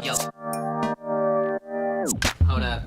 Yo. Hold up.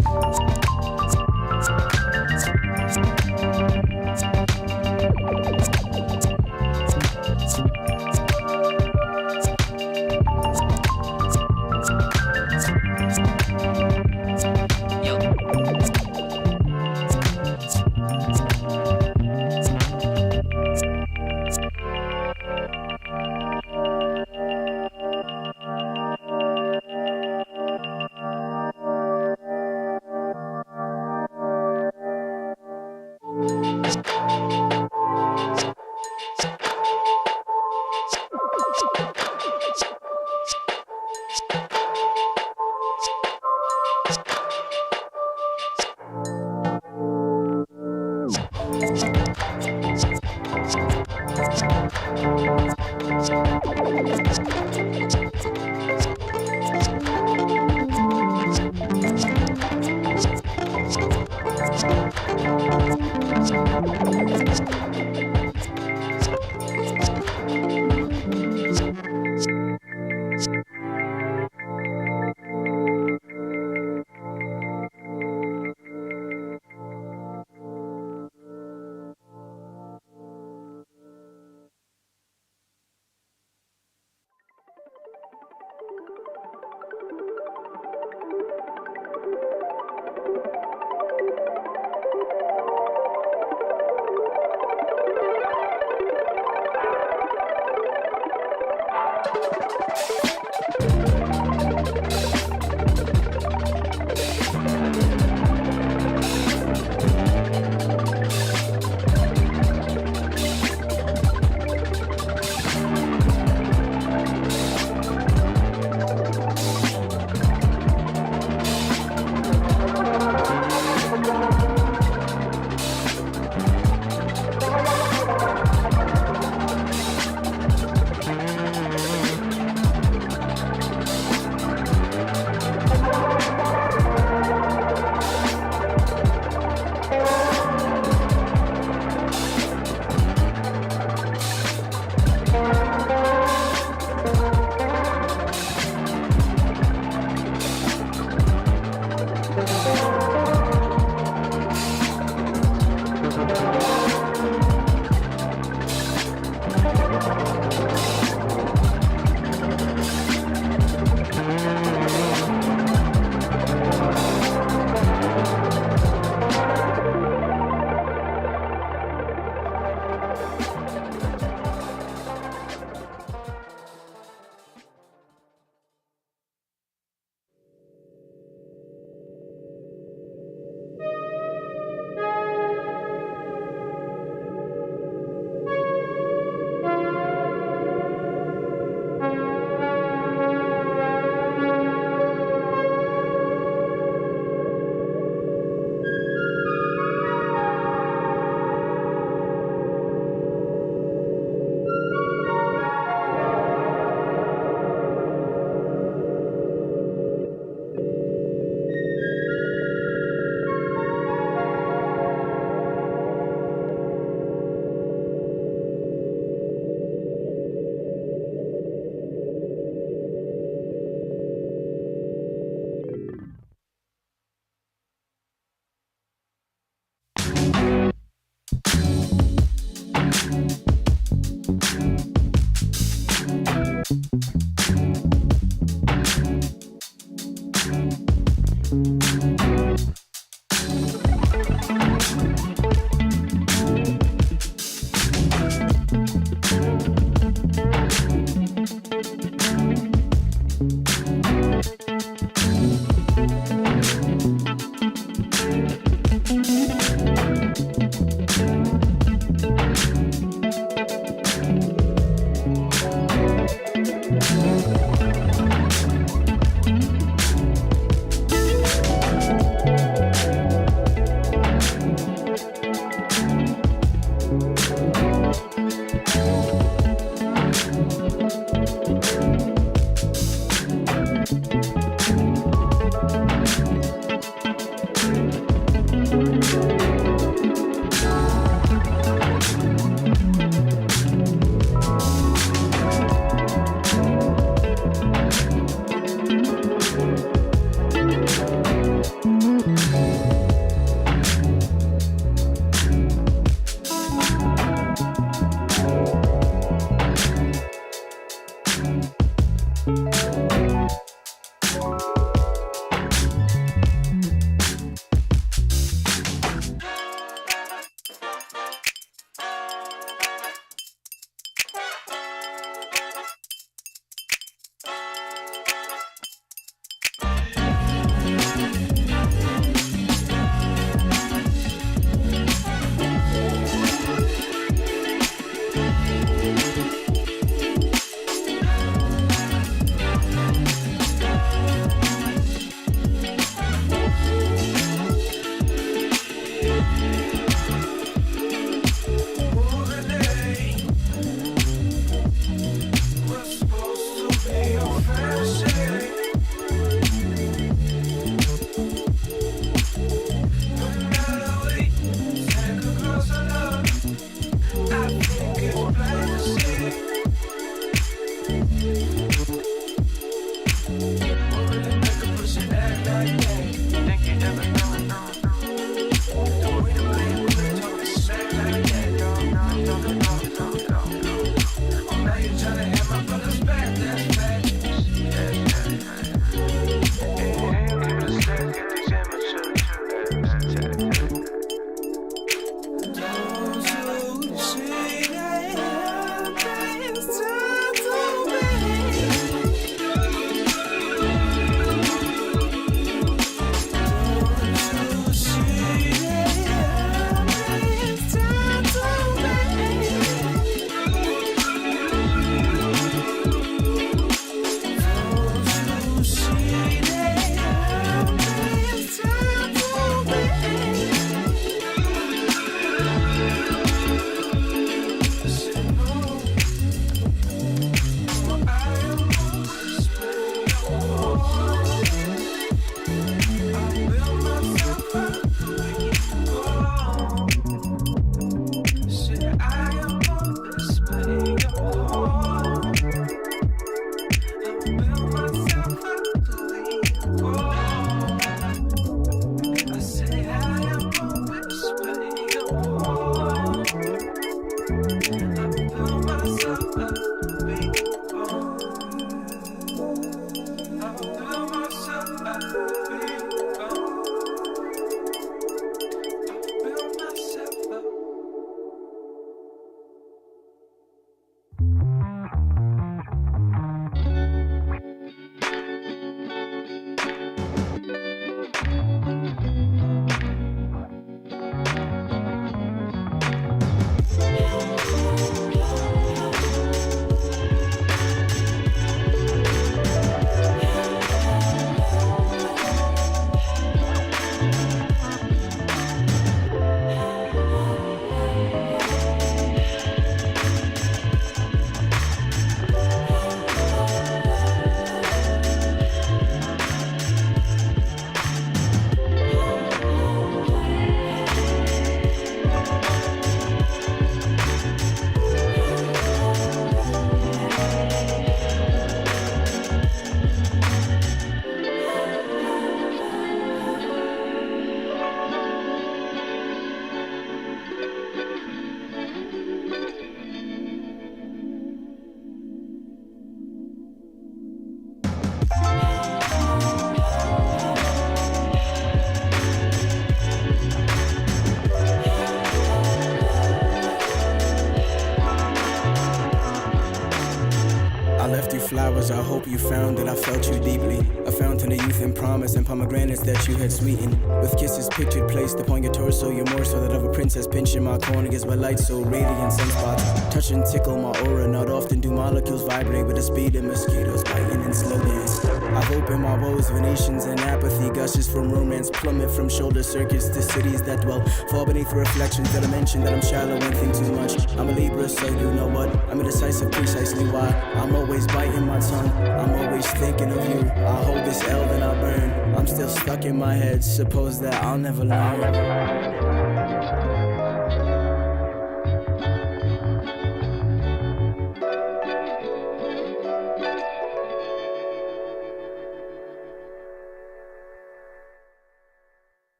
flowers, I hope you found that I felt you deeply. A fountain of youth and promise and pomegranates that you had sweetened. With kisses pictured placed upon your torso, you're more so that of a princess pinching my corner as my light so radiant. Sunspots touch and tickle my aura. Not often do molecules vibrate with the speed of mosquitoes biting and slow dance. I've opened my woes, Venetians and apathy gushes from romance, plummet from shoulder circuits to cities that dwell, fall beneath reflections that I mention that I'm shallow and think too much. I'm a Libra, so you know what? I'm indecisive, precisely why I'm always biting my tongue. I'm always thinking of you. I hold this L, then I burn. I'm still stuck in my head. Suppose that I'll never learn.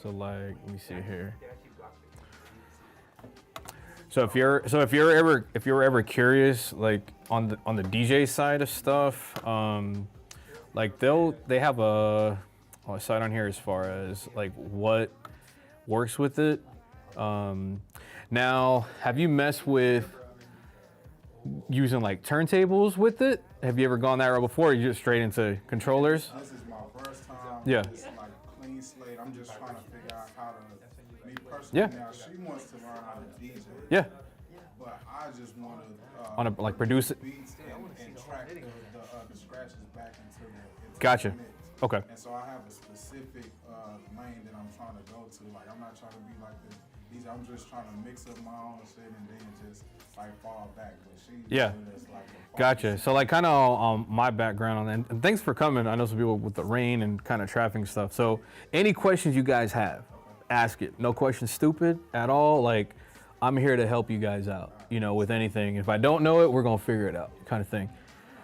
So like, let me see here. So if you're ever curious, like on the DJ side of stuff, like they have a site on here as far as like what works with it. Now, have you messed with using like turntables with it? Have you ever gone that route before? Or you just straight into controllers? This is my first time. Yeah. It's like clean slate. I'm just trying to figure out how to, me personally now, she wants to learn how to DJ. Yeah. But I just want to On a, like produce it. beats and track the scratches back into the Gotcha. mix. Okay. And so I have a specific lane that I'm trying to go to. Like I'm not trying to be like the DJ. I'm just trying to mix up my own shit and then just like fall back. But she Yeah. Gotcha. So like kind of my background on that, and thanks for coming. I know some people with the rain and kind of traffic and stuff. So any questions you guys have, ask it. No questions stupid at all. Like I'm here to help you guys out, you know, with anything. If I don't know it, we're gonna figure it out, kind of thing.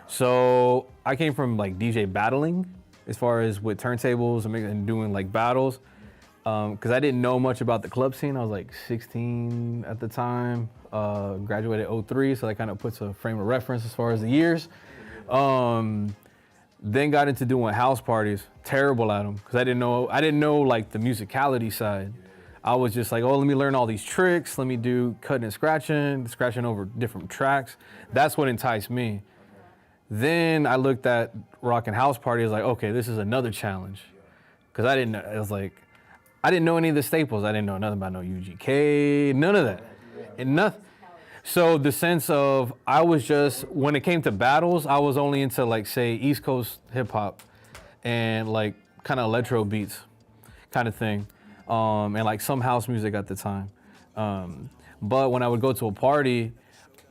So I came from like DJ battling as far as with turntables and doing like battles. Because I didn't know much about the club scene. I was like 16 at the time, graduated 03, so that kind of puts a frame of reference as far as the years. Then got into doing house parties, terrible at them, because I didn't know like the musicality side. I was just like, oh, let me learn all these tricks, let me do cutting and scratching over different tracks. That's what enticed me. Then I looked at rocking house parties, like, okay, this is another challenge. Because I didn't know any of the staples. I didn't know nothing about no UGK, none of that. And nothing. So the sense of, I was just, when it came to battles, I was only into like, say, East Coast hip hop and like kind of electro beats kind of thing. And like some house music at the time. But when I would go to a party,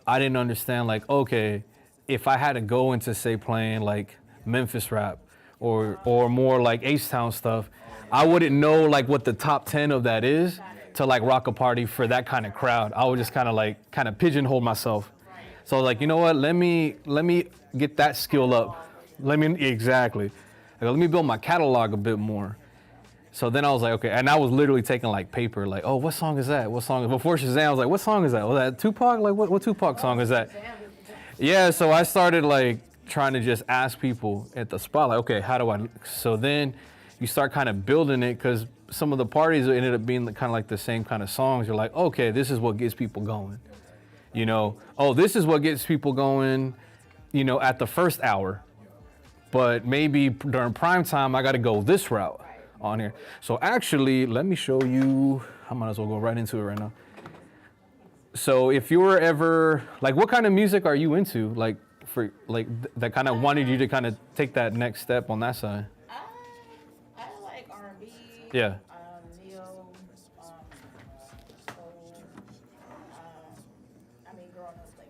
I didn't understand like, okay, if I had to go into say playing like Memphis rap or more like H-Town stuff, I wouldn't know like what the top 10 of that is to like rock a party for that kind of crowd. I would just kind of pigeonhole myself. So I was like, you know what? Let me get that skill up. Exactly. Let me build my catalog a bit more. So then I was like, okay, and I was literally taking like paper, like, oh, what song is that? What song? Before Shazam, I was like, what song is that? Was that Tupac? Like, what Tupac song is that? Yeah. So I started like trying to just ask people at the spot, like, okay, how do I? So then you start kind of building it, because some of the parties ended up being kind of like the same kind of songs. You're like, okay, this is what gets people going. You know, oh, this is what gets people going, you know, at the first hour. But maybe during prime time, I got to go this route on here. So actually, let me show you, I might as well go right into it right now. So if you were ever, like, what kind of music are you into? Like, for like that kind of wanted you to kind of take that next step on that side? I like R&B. Yeah. Neo. Soul. I mean, growing up like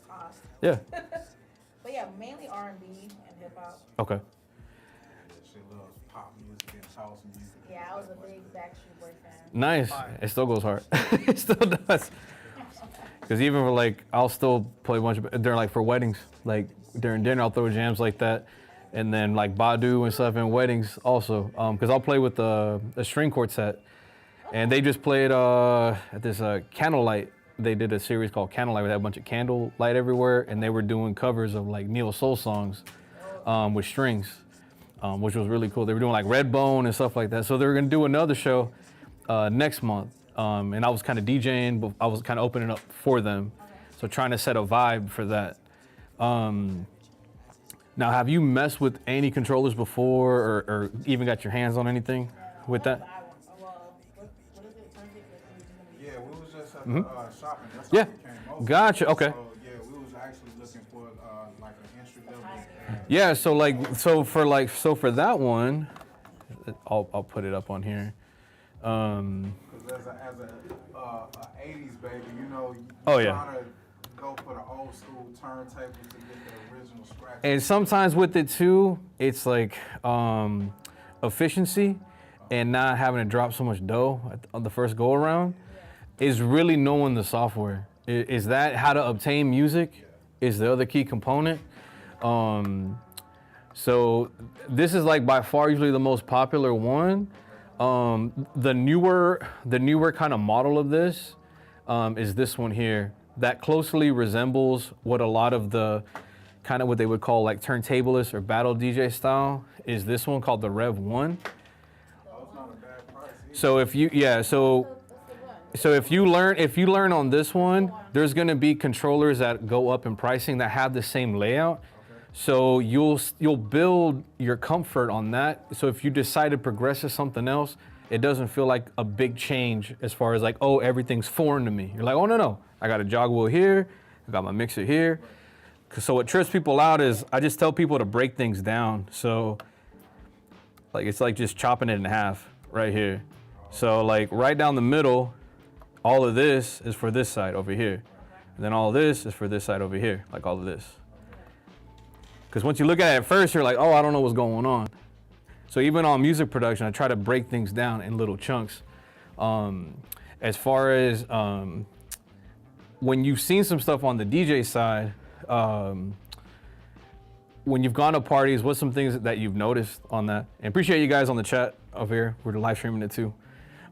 Cost. Yeah. But yeah, mainly R&B and hip hop. Okay. She loves pop music and house music. Yeah, I was a big Backstreet Boy fan. Nice. It still goes hard. It still does. Because even for like, I'll still play a bunch of, during like for weddings, like during dinner, I'll throw jams like that. And then like Badu and stuff in weddings also. Because I'll play with a string quartet. And they just played at this Candlelight. They did a series called Candlelight. We had a bunch of candle light everywhere. And they were doing covers of like neo soul songs with strings, which was really cool. They were doing like Redbone and stuff like that. So they were going to do another show next month. And I was kind of DJing, but I was kind of opening up for them. So trying to set a vibe for that. Now, have you messed with any controllers before or even got your hands on anything with that? Well, what is it? Turntable? Yeah, we was just at the shopping. That's Yeah. how we came over. Gotcha. Okay. So yeah, we was actually looking for like an entry level. Yeah. So for that one, I'll put it up on here. Because as a 80s baby, you know, Oh, you yeah. trying to go for the old school turntables to get the original scratch. And sometimes with it too, it's like efficiency and not having to drop so much dough on the first go around is really knowing the software. Is that how to obtain music is the other key component. So this is like by far usually the most popular one. The newer kind of model of this is this one here. That closely resembles what a lot of the kind of what they would call like turntablist or battle DJ style is this one called the Rev 1. So if you so if you learn on this one, there's going to be controllers that go up in pricing that have the same layout. So you'll build your comfort on that. So if you decide to progress to something else, it doesn't feel like a big change as far as like, oh, everything's foreign to me. You're like, oh no, I got a jog wheel here, I got my mixer here. So what trips people out is I just tell people to break things down. So like it's like just chopping it in half right here. So like right down the middle, all of this is for this side over here. And then all of this is for this side over here, like all of this. Because once you look at it at first, you're like, oh, I don't know what's going on. So even on music production, I try to break things down in little chunks. As far as when you've seen some stuff on the DJ side, when you've gone to parties, what's some things that you've noticed on that? And appreciate you guys on the chat over here. We're live streaming it too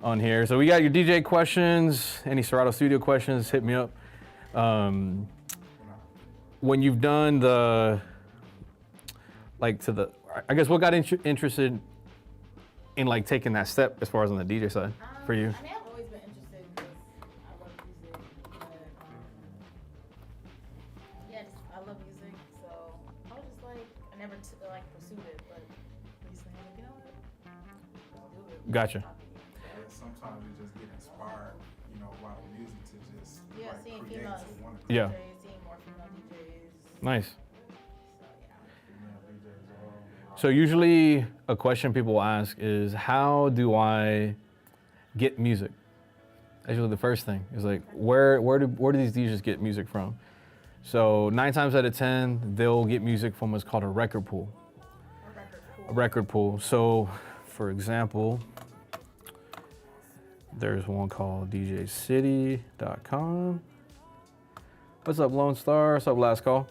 on here. So we got your DJ questions, any Serato Studio questions, hit me up. When you've done the, like to the, I guess what got interested in like taking that step as far as on the DJ side for you? I mean, I've always been interested because I love music, but yeah, I love music, so I was just like, I never pursued it, but recently I'm like, you know what, I'll do it. Gotcha. Sometimes you just get inspired, you know, by the music to just Yeah, like, seeing create females, to one Yeah. seeing more female DJs. Nice. So yeah. female DJs all. So usually a question people will ask is, how do I get music? That's usually the first thing. It's like, where do these DJs get music from? So 9 times out of 10, they'll get music from what's called a record pool. A record pool. So for example, there's one called djcity.com. What's up, Lone Star? What's up, Last Call?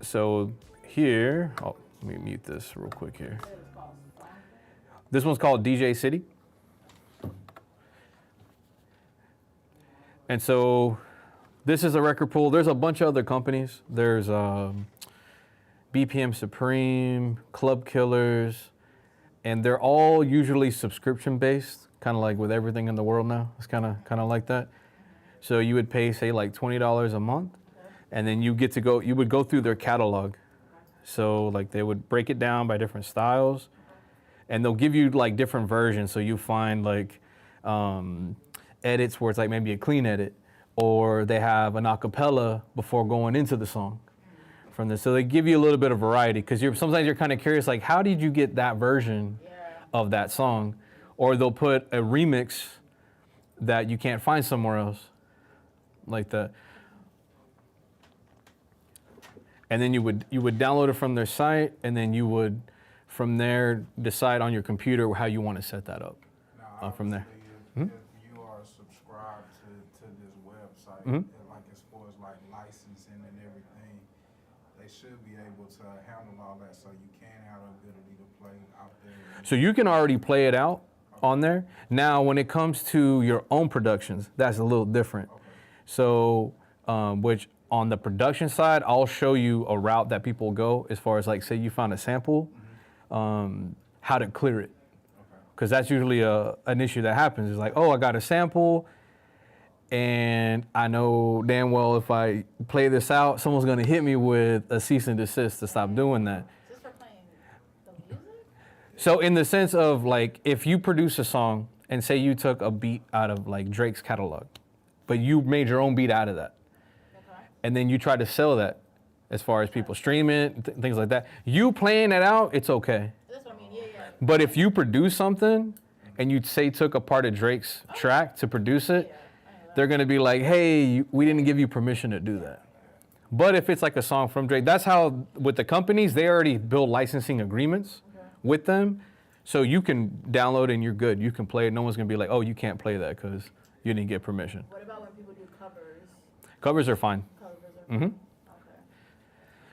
So here, oh, let me mute this real quick here. This one's called DJ City. And so this is a record pool. There's a bunch of other companies. There's BPM Supreme, Club Killers, and they're all usually subscription based, kind of like with everything in the world now. It's kind of like that. So you would pay, say, like $20 a month, and then you would go through their catalog. So like they would break it down by different styles, and they'll give you like different versions. So you find like edits where it's like maybe a clean edit, or they have an acapella before going into the song from this. So they give you a little bit of variety, because sometimes you're kind of curious, like, how did you get that version of that song? Or they'll put a remix that you can't find somewhere else, like that. And then you would download it from their site, and then you would, from there, decide on your computer how you want to set that up from there. If you are subscribed to this website, Mhm. and like as far as like licensing and everything, they should be able to handle all that, so you can have the ability to play out there. So you can already play it out on there. Now, when it comes to your own productions, that's a little different. So, which on the production side, I'll show you a route that people go as far as like, say you found a sample, how to clear it. Because that's usually an issue that happens. It's like, oh, I got a sample, and I know damn well if I play this out, someone's gonna hit me with a cease and desist to stop doing that. Just for playing the music? So in the sense of like, if you produce a song and say you took a beat out of like Drake's catalog, but you made your own beat out of that, and then you try to sell that as far as people stream it, things like that, you playing it out, it's okay. That's what I mean, yeah. But if you produce something and you say took a part of Drake's track to produce it, they're gonna be like, hey, we didn't give you permission to do that. But if it's like a song from Drake, that's how, with the companies, they already build licensing agreements with them. So you can download it and you're good. You can play it. No one's gonna be like, oh, you can't play that because you didn't get permission. What about when people do covers? Covers are fine. Covers are Mm-hmm. okay.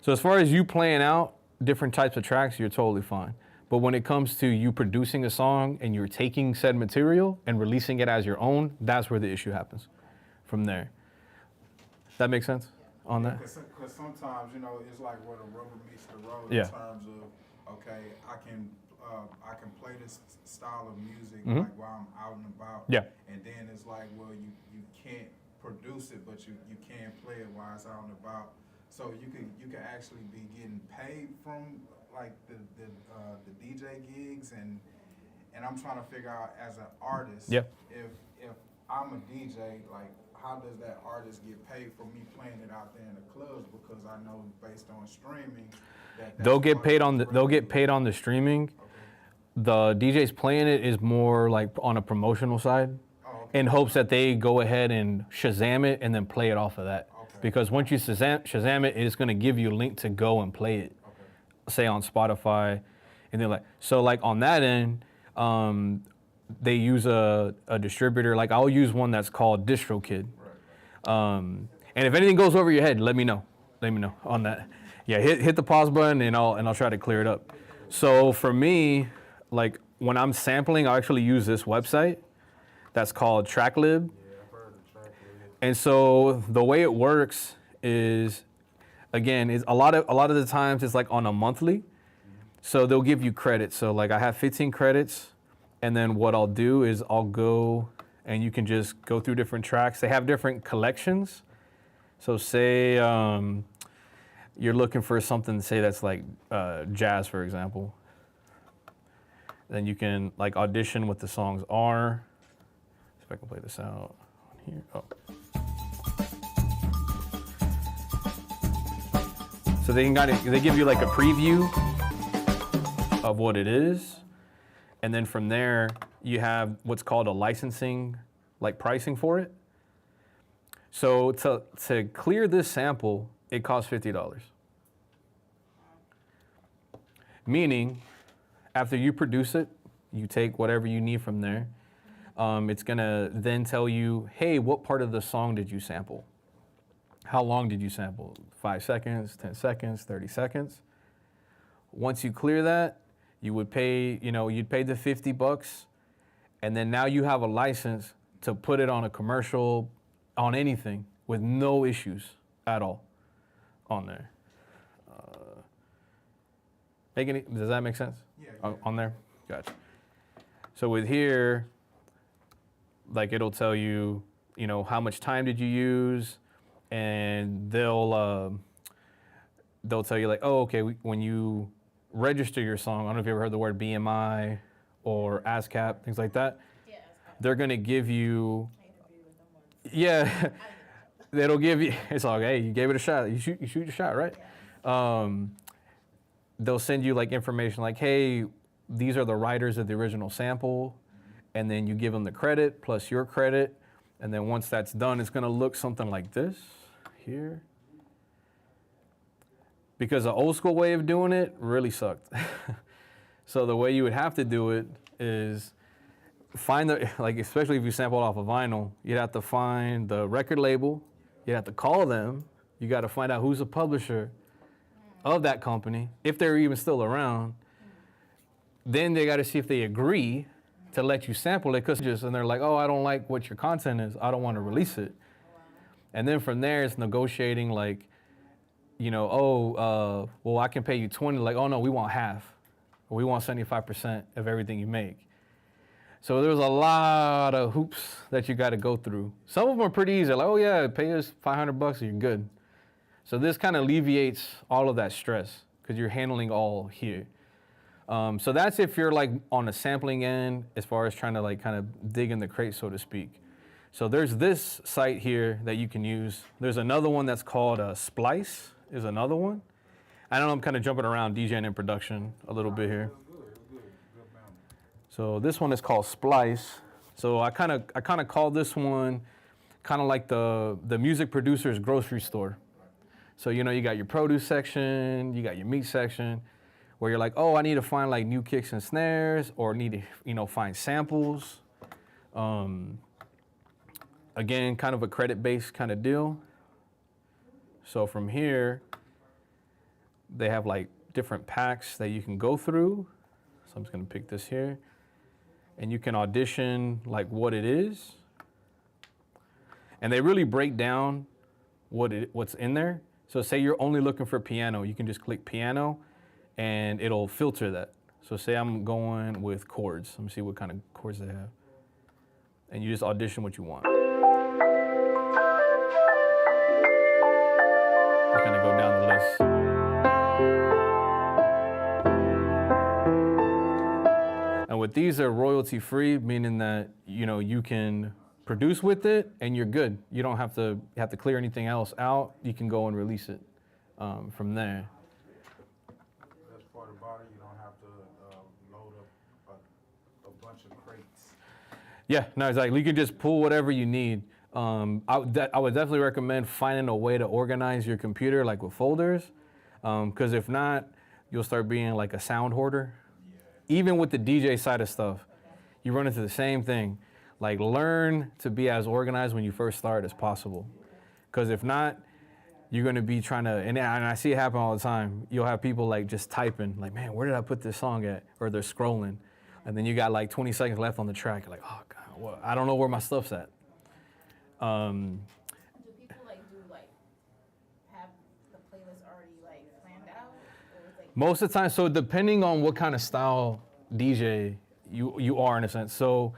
So as far as you playing out different types of tracks, you're totally fine. But when it comes to you producing a song and you're taking said material and releasing it as your own, that's where the issue happens from there. That makes sense on that? Because sometimes, you know, it's like where the rubber meets the road Yeah. in terms of, okay, I can play this style of music Mhm. like while I'm out and about. Yeah. And then it's like, well, you can't produce it, but you can play it while it's out and about. So you can actually be getting paid from like the DJ gigs and I'm trying to figure out as an artist, Yeah. if I'm a DJ, like how does that artist get paid for me playing it out there in the clubs? Because I know based on streaming that's They'll get paid on revenue. the streaming. Okay. The DJs playing it is more like on a promotional side, Oh, okay. in hopes that they go ahead and Shazam it and then play it off of that. Okay. Because once you Shazam it, it's going to give you a link to go and play it, Okay. say on Spotify, and then like on that end, they use a distributor. Like I'll use one that's called DistroKid. And if anything goes over your head, let me know. Let me know on that. Yeah, hit the pause button and I'll try to clear it up. So for me, like when I'm sampling, I actually use this website that's called Tracklib. Yeah, I've heard of Tracklib. And so the way it works is, again, is a lot of the times it's like on a monthly. So they'll give you credits. So like I have 15 credits, and then what I'll do is I'll go and you can just go through different tracks. They have different collections. So say you're looking for something, say that's like jazz, for example. Then you can like audition what the songs are. See if I can play this out here. Oh. So they give you like a preview of what it is. And then from there, you have what's called a licensing, like pricing for it. So to clear this sample, it costs $50. Meaning, after you produce it, you take whatever you need from there. It's gonna then tell you, hey, what part of the song did you sample? How long did you sample? 5 seconds, 10 seconds, 30 seconds. Once you clear that, you would pay, you'd pay the $50, and then now you have a license to put it on a commercial, on anything, with no issues at all on there. Does that make sense? Yeah. On there? Gotcha. So with here, like it'll tell you, how much time did you use, and they'll tell you like, oh, okay, when you register your song, I don't know if you ever heard the word BMI or ASCAP, things like that. Yeah, They're gonna give you, I interviewed with them once. yeah, they'll give you, it's like, hey, you gave it a shot. You shoot your shot, right? They'll send you like information like, hey, these are the writers of the original sample, and then you give them the credit plus your credit, and then once that's done, it's gonna look something like this here. Because the old school way of doing it really sucked. So the way you would have to do it is find especially if you sampled off a vinyl, you'd have to find the record label, you'd have to call them, you gotta find out who's the publisher of that company, if they're even still around. Then they gotta see if they agree to let you sample it, and they're like, oh, I don't like what your content is, I don't wanna release it. And then from there, it's negotiating like, well, I can pay you 20, like, oh no, we want half. Or we want 75% of everything you make. So there's a lot of hoops that you gotta go through. Some of them are pretty easy, like, oh yeah, pay us $500 and you're good. So this kind of alleviates all of that stress because you're handling all here. So that's if you're like on the sampling end, as far as trying to like kind of dig in the crate, so to speak. So there's this site here that you can use. There's another one that's called Splice, is another one. I know I'm kind of jumping around DJing and production a little bit here. So this one is called Splice. So I kind of call this one kind of like the music producer's grocery store. So you got your produce section, you got your meat section, where you're like, oh, I need to find like new kicks and snares, or need to find samples. Again, kind of a credit-based kind of deal. So from here, they have like different packs that you can go through. So I'm just gonna pick this here. And you can audition like what it is. And they really break down what's in there. So say you're only looking for piano, you can just click piano and it'll filter that. So say I'm going with chords. Let me see what kind of chords they have. And you just audition what you want. You kind of go down the list. And with these, they're royalty free, meaning that you can produce with it and you're good. You don't have to clear anything else out. You can go and release it from there. That's part about it. You don't have to load up a bunch of crates. Yeah, no, exactly. You can just pull whatever you need. I would definitely recommend finding a way to organize your computer, like with folders, because if not, you'll start being like a sound hoarder. Even with the DJ side of stuff, you run into the same thing. Like, learn to be as organized when you first start as possible. Because if not, you're gonna be trying to, and I see it happen all the time. You'll have people like just typing, like, man, where did I put this song at? Or they're scrolling. And then you got like 20 seconds left on the track. You're like, oh God, well, I don't know where my stuff's at. Do people have the playlist already planned out? Or is Most of the time, so depending on what kind of style DJ you are in a sense. So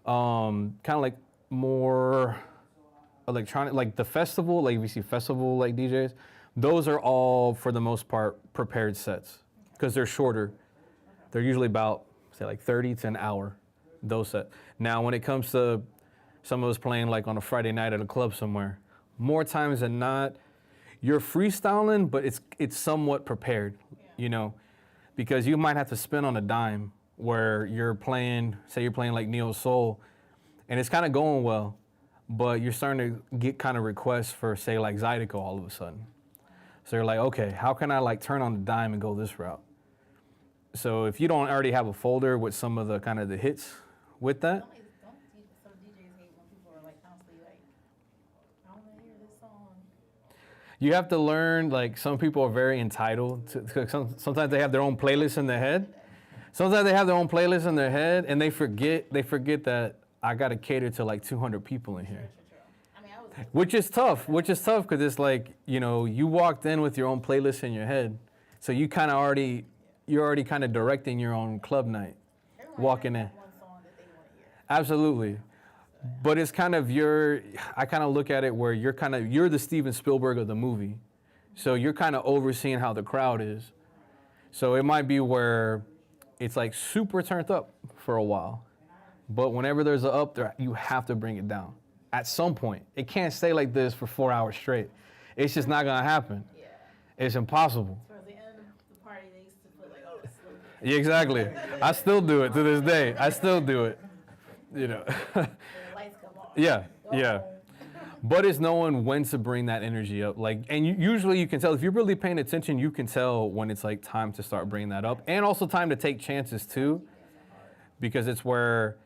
kind of like more electronic, like the festival, like we see festival like DJs, those are all for the most part prepared sets because they're shorter. They're usually about say like 30 to an hour, those sets. Now when it comes to some of us playing like on a Friday night at a club somewhere, more times than not, you're freestyling, but it's somewhat prepared, because you might have to spin on a dime where you're playing, say you're playing like neo soul, and it's kind of going well, but you're starting to get kind of requests for say like Zydeco all of a sudden. So you're like, okay, how can I like turn on the dime and go this route? So if you don't already have a folder with some of the kind of the hits with that. Don't some DJs hate when people are constantly I want to hear this song. You have to learn, like some people are very entitled to, sometimes they have their own playlist in their head. Sometimes they have their own playlist in their head and they forget that I got to cater to like 200 people in here. I mean, Which is tough because it's like, you walked in with your own playlist in your head. So you kind of you're already kind of directing your own club night, walking in. one song that they want to hear. Absolutely. But it's kind of I kind of look at it where you're the Steven Spielberg of the movie. So you're kind of overseeing how the crowd is. So it might be where it's like super turned up for a while. But whenever there's an up there, you have to bring it down at some point. It can't stay like this for 4 hours straight. It's just not gonna happen. Yeah. It's impossible. Towards the end of the party, they used to put it's slow. Yeah, exactly. I still do it to this day. I still do it. The lights come on. Yeah. But it's knowing when to bring that energy up. And usually you can tell, if you're really paying attention, you can tell when it's like time to start bringing that up. And also time to take chances too, because it's where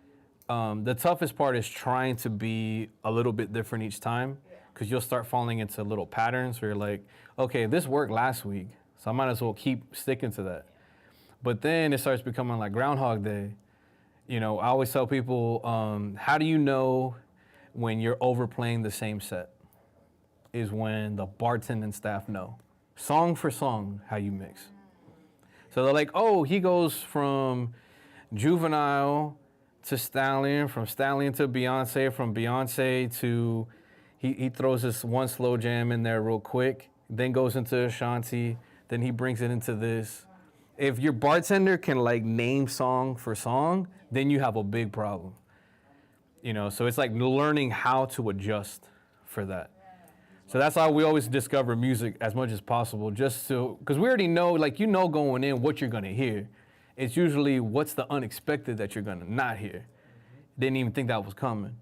the toughest part is trying to be a little bit different each time, because you'll start falling into little patterns where you're like, okay, this worked last week, so I might as well keep sticking to that. But then it starts becoming like Groundhog Day. I always tell people, how do you know when you're overplaying the same set? Is when the bartending staff know. Song for song, how you mix. So they're like, oh, he goes from Juvenile to Stallion, from Stallion to Beyonce, from Beyonce to, he throws this one slow jam in there real quick, then goes into Ashanti, then he brings it into this. If your bartender can name song for song, then you have a big problem. So it's like learning how to adjust for that. So that's how we always discover music as much as possible, just so, because we already know, going in what you're gonna hear. It's usually what's the unexpected that you're gonna not hear. Didn't even think that was coming.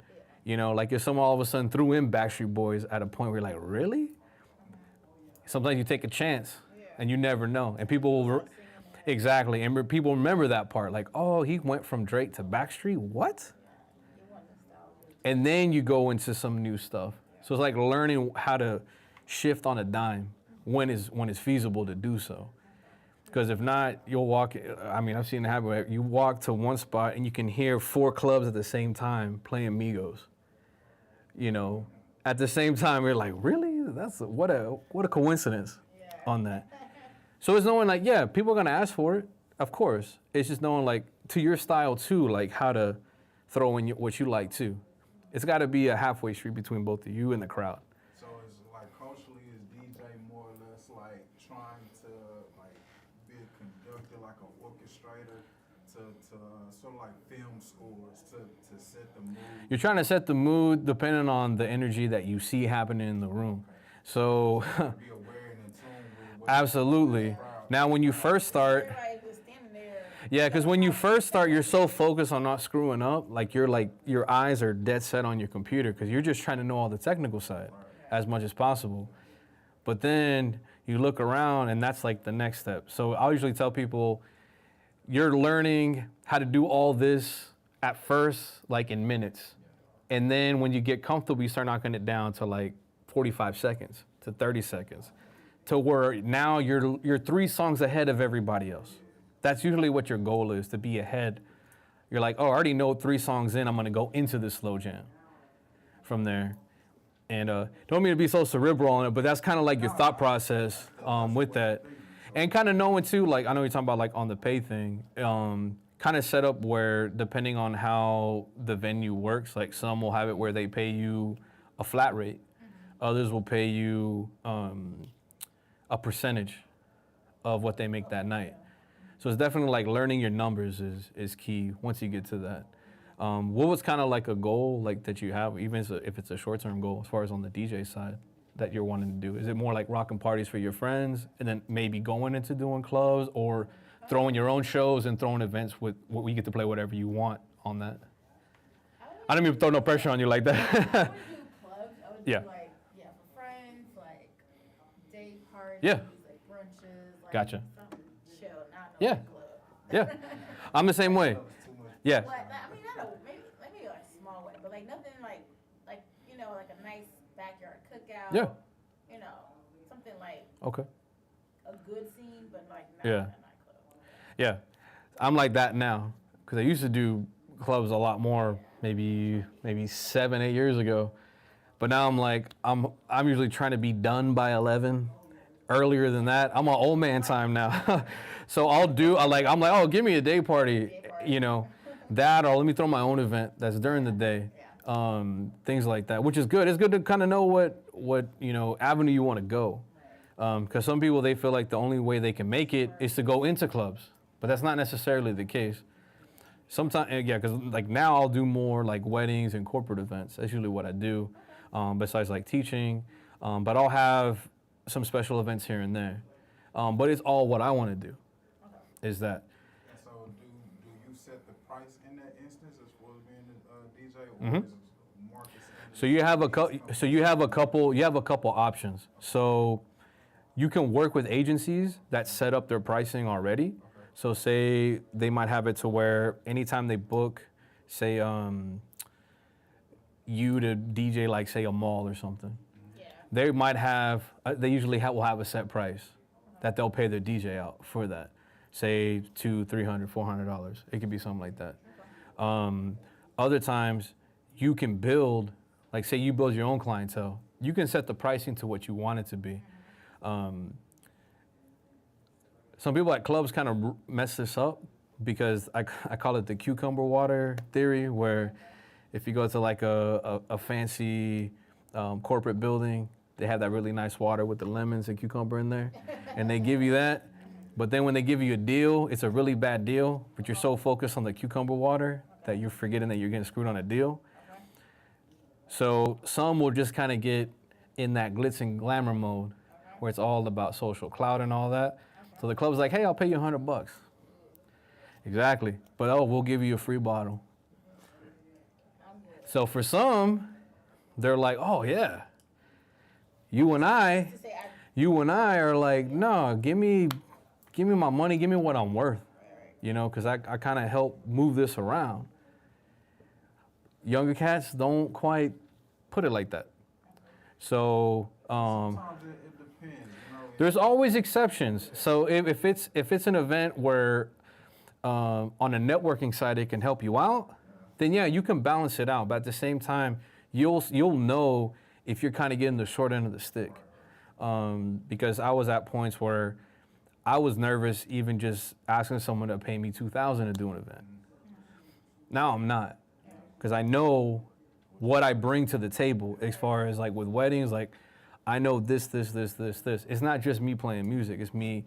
If someone all of a sudden threw in Backstreet Boys at a point where you're like, really? Sometimes you take a chance and you never know. And people will, exactly, and people remember that part, like, oh, he went from Drake to Backstreet, what? And then you go into some new stuff. So it's like learning how to shift on a dime when it's feasible to do so. Because if not, you'll walk. I mean, I've seen it happen. Where you walk to one spot and you can hear 4 clubs at the same time playing Migos. You know, at the same time, you're like, really? What a coincidence on that. So it's knowing like, yeah, people are gonna ask for it, of course. It's just knowing like to your style too, like how to throw in what you like too. It's got to be a halfway street between both of you and the crowd. So it's like culturally, is DJ more or less like trying to like be a conductor, like an orchestrator, to sort of like film scores to set the mood. You're trying to set the mood depending on the energy that you see happening in the room. So, Be aware and in tune with what absolutely. Now, when you first start, Everybody was standing there. yeah, because when you first start, you're so focused on not screwing up, like your eyes are dead set on your computer because you're just trying to know all the technical side as much as possible. But then you look around, and that's like the next step. So I'll usually tell people, you're learning how to do all this at first, like in minutes. And then when you get comfortable, you start knocking it down to like 45 seconds to 30 seconds to where now you're 3 songs ahead of everybody else. That's usually what your goal is, to be ahead. You're like, oh, I already know 3 songs in, I'm gonna go into the slow jam from there. And don't mean to be so cerebral on it, but that's kind of like your thought process with that. And kind of knowing too, like I know you're talking about like on the pay thing, kind of set up where depending on how the venue works, like some will have it where they pay you a flat rate. Others will pay you a percentage of what they make that night. So it's definitely like learning your numbers is key once you get to that. What was kind of like a goal like that you have, even if it's a short-term goal, as far as on the DJ side that you're wanting to do? Is it more like rocking parties for your friends and then maybe going into doing clubs, or throwing your own shows and throwing events with what we get to play whatever you want on that? I don't even throw no pressure on you like that. I would do clubs. I would Yeah. do like, for friends, like day parties, Yeah. like brunches, like Gotcha. something chill, not Yeah. no club. Yeah, I'm the same way. Yeah, But I mean, not a maybe like a small way, but like nothing like like a nice backyard cookout. Yeah. Something like okay. a good scene, but like not Yeah. a nightclub. Yeah, I'm like that now because I used to do clubs a lot more, maybe 7, 8 years ago. But now I'm like, I'm usually trying to be done by 11. Earlier than that, I'm on old man time now. So I'm like, oh, give me a day party, that, or let me throw my own event that's during the day, things like that, which is good. It's good to kind of know what avenue you want to go, because some people, they feel like the only way they can make it is to go into clubs, but that's not necessarily the case. Sometimes, yeah, because like now I'll do more like weddings and corporate events. That's usually what I do, besides like teaching, but I'll have some special events here and there, but it's all what I want to do. Is that? And so do you set the price in that instance as far as being a DJ, or Mhm. is it market standard? So you have a couple options. So you can work with agencies that set up their pricing already. So say they might have it to where anytime they book, say you to DJ like say a mall or something, Yeah. they might have they usually will have a set price that they'll pay their DJ out for that. Say $200, $300, $400. It could be something like that. Other times you can build, like say you build your own clientele. You can set the pricing to what you want it to be. Some people at clubs kind of mess this up because I call it the cucumber water theory, where if you go to like a fancy corporate building, they have that really nice water with the lemons and cucumber in there, and they give you that. But then when they give you a deal, it's a really bad deal, but you're so focused on the cucumber water that you're forgetting that you're getting screwed on a deal. So some will just kind of get in that glitz and glamour mode where it's all about social clout and all that. So the club's like, hey, I'll pay you $100. Exactly. But we'll give you a free bottle. So for some, they're like, oh yeah. You and I are like, no, give me my money, give me what I'm worth, because I kind of help move this around. Younger cats don't quite put it like that. So, Sometimes it depends. There's always exceptions. So if it's an event where on a networking side it can help you out, then yeah, you can balance it out. But at the same time, you'll know if you're kind of getting the short end of the stick. Because I was at points where I was nervous even just asking someone to pay me $2,000 to do an event. Now I'm not, because I know what I bring to the table as far as like with weddings, like I know this. It's not just me playing music, it's me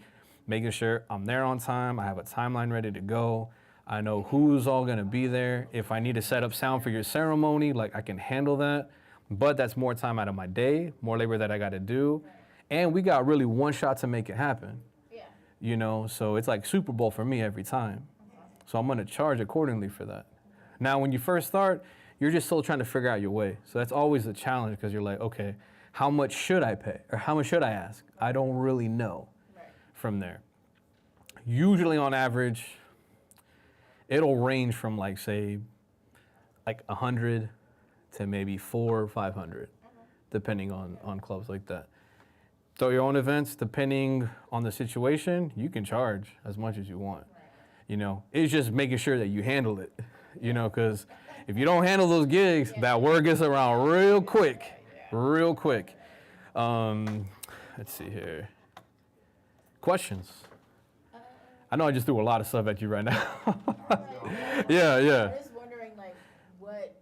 making sure I'm there on time, I have a timeline ready to go, I know who's all gonna be there. If I need to set up sound for your ceremony, like I can handle that, but that's more time out of my day, more labor that I gotta do, and we got really one shot to make it happen. Yeah. You know, so it's like Super Bowl for me every time. So I'm gonna charge accordingly for that. Now, when you first start, you're just still trying to figure out your way. So that's always a challenge because you're like, okay, how much should I pay? Or how much should I ask? I don't really know from there. Usually on average, it'll range from like, say, like 100 to maybe 400 or 500, depending on clubs like that. Throw your own events, depending on the situation, you can charge as much as you want. You know, it's just making sure that you handle it, you know, because if you don't handle those gigs, that word gets around real quick, real quick. Let's see here. Questions? I know I just threw a lot of stuff at you right now. Yeah. I'm just wondering, like, what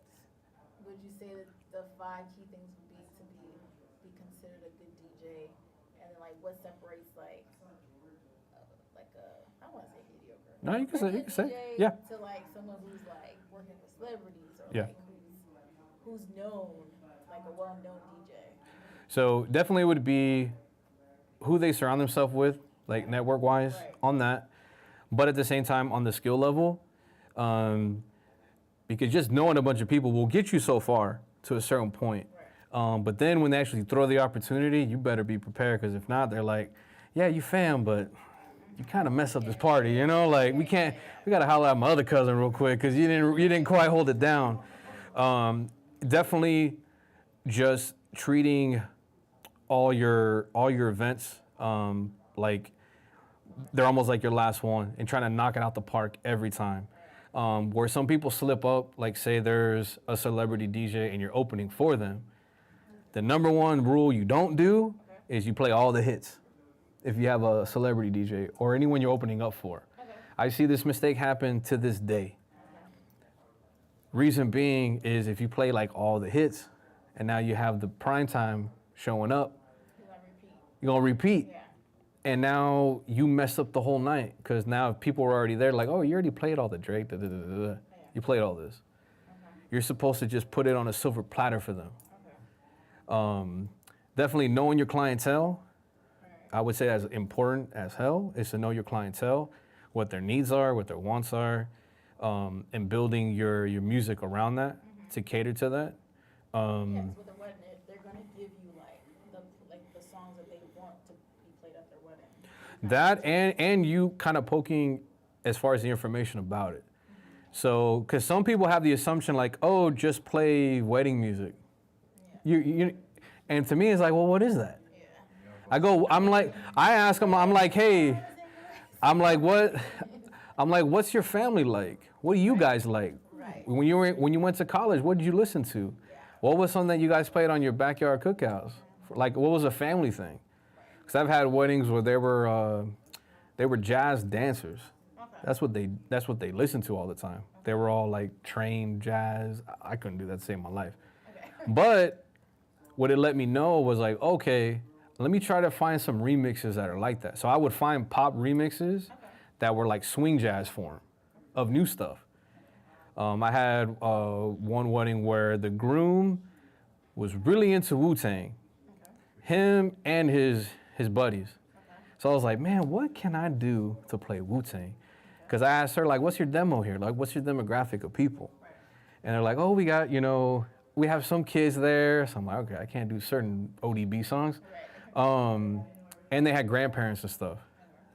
would you say that the 5 key things would be to be considered a good DJ, and then like what separates like I don't want to say mediocre. No, you can say, DJ yeah. To like someone who's like working with celebrities or Yeah. like who's known, like a well-known DJ. So definitely would be who they surround themselves with, like network-wise, on that. But at the same time, on the skill level, because just knowing a bunch of people will get you so far to a certain point. But then when they actually throw the opportunity, you better be prepared, because if not, they're like, yeah, you fam, but you kind of mess up this party, you know? Like, we gotta holler at my other cousin real quick, because you didn't quite hold it down. Definitely just treating all your events like they're almost like your last one, and trying to knock it out the park every time. Where some people slip up, like say there's a celebrity DJ and you're opening for them, the number one rule you don't do is you play all the hits if you have a celebrity DJ or anyone you're opening up for. I see this mistake happen to this day. Reason being is if you play like all the hits and now you have the prime time showing up, you're gonna repeat. And now you mess up the whole night, because now if people were already there, like, oh, you already played all the Drake, you played all this. You're supposed to just put it on a silver platter for them. Definitely knowing your clientele, I would say as important as hell, is to know your clientele, what their needs are, what their wants are, and building your music around that to cater to that. Yes, with a wedding, they're gonna give you like the songs that they want to be played at their wedding. That and you kind of poking as far as the information about it. So, because some people have the assumption like, oh, just play wedding music. You and to me it's like, well, what is that? I ask them, I'm like, hey, what's your family like? What do you guys like? When you went to college, what did you listen to? What was something that you guys played on your backyard cookouts? Like, what was a family thing? Because I've had weddings where they were jazz dancers. That's what they listened to all the time. They were all like trained jazz. I couldn't do that to save my life. But what it let me know was like, okay, let me try to find some remixes that are like that. So I would find pop remixes that were like swing jazz form of new stuff. I had one wedding where the groom was really into Wu-Tang, him and his buddies. So I was like, man, what can I do to play Wu-Tang? Because I asked her, like, what's your demo here? Like, what's your demographic of people? And they're like, oh, we got, we have some kids there. So I'm like, okay, I can't do certain ODB songs. And they had grandparents and stuff.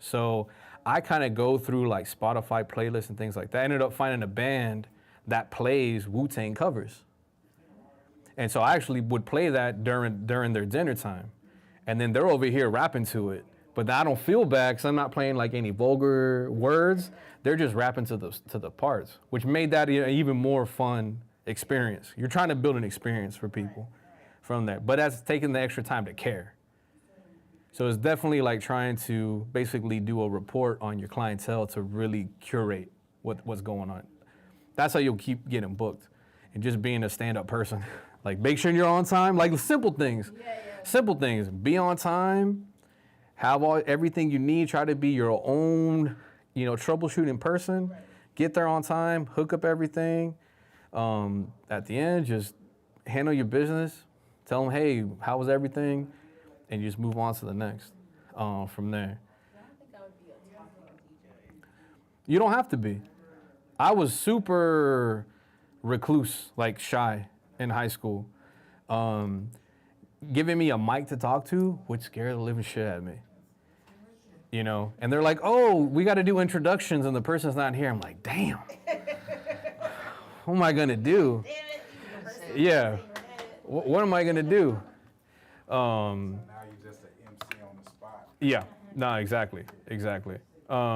So I kind of go through like Spotify playlists and things like that. I ended up finding a band that plays Wu-Tang covers. And so I actually would play that during their dinner time. and then they're over here rapping to it. But I don't feel bad because I'm not playing like any vulgar words. They're just rapping to the parts, which made that an even more fun experience. You're trying to build an experience for people from that, but that's taking the extra time to care. So it's definitely like trying to basically do a report on your clientele to really curate what's going on. That's how you'll keep getting booked, and just being a stand-up person. Like make sure you're on time, like simple things. Simple things, be on time, have everything you need, try to be your own, troubleshooting person. Get there on time, hook up everything. At the end, just handle your business. Tell them, hey, how was everything? And you just move on to the next from there. I don't think I would be a talking DJ. You don't have to be. I was super recluse, like shy in high school. Giving me a mic to talk to would scare the living shit out of me. And they're like, oh, we got to do introductions and the person's not here. I'm like, damn. What am I going to do? Yeah. What am I going to do? Now you're just an MC on the spot. Yeah. No, exactly.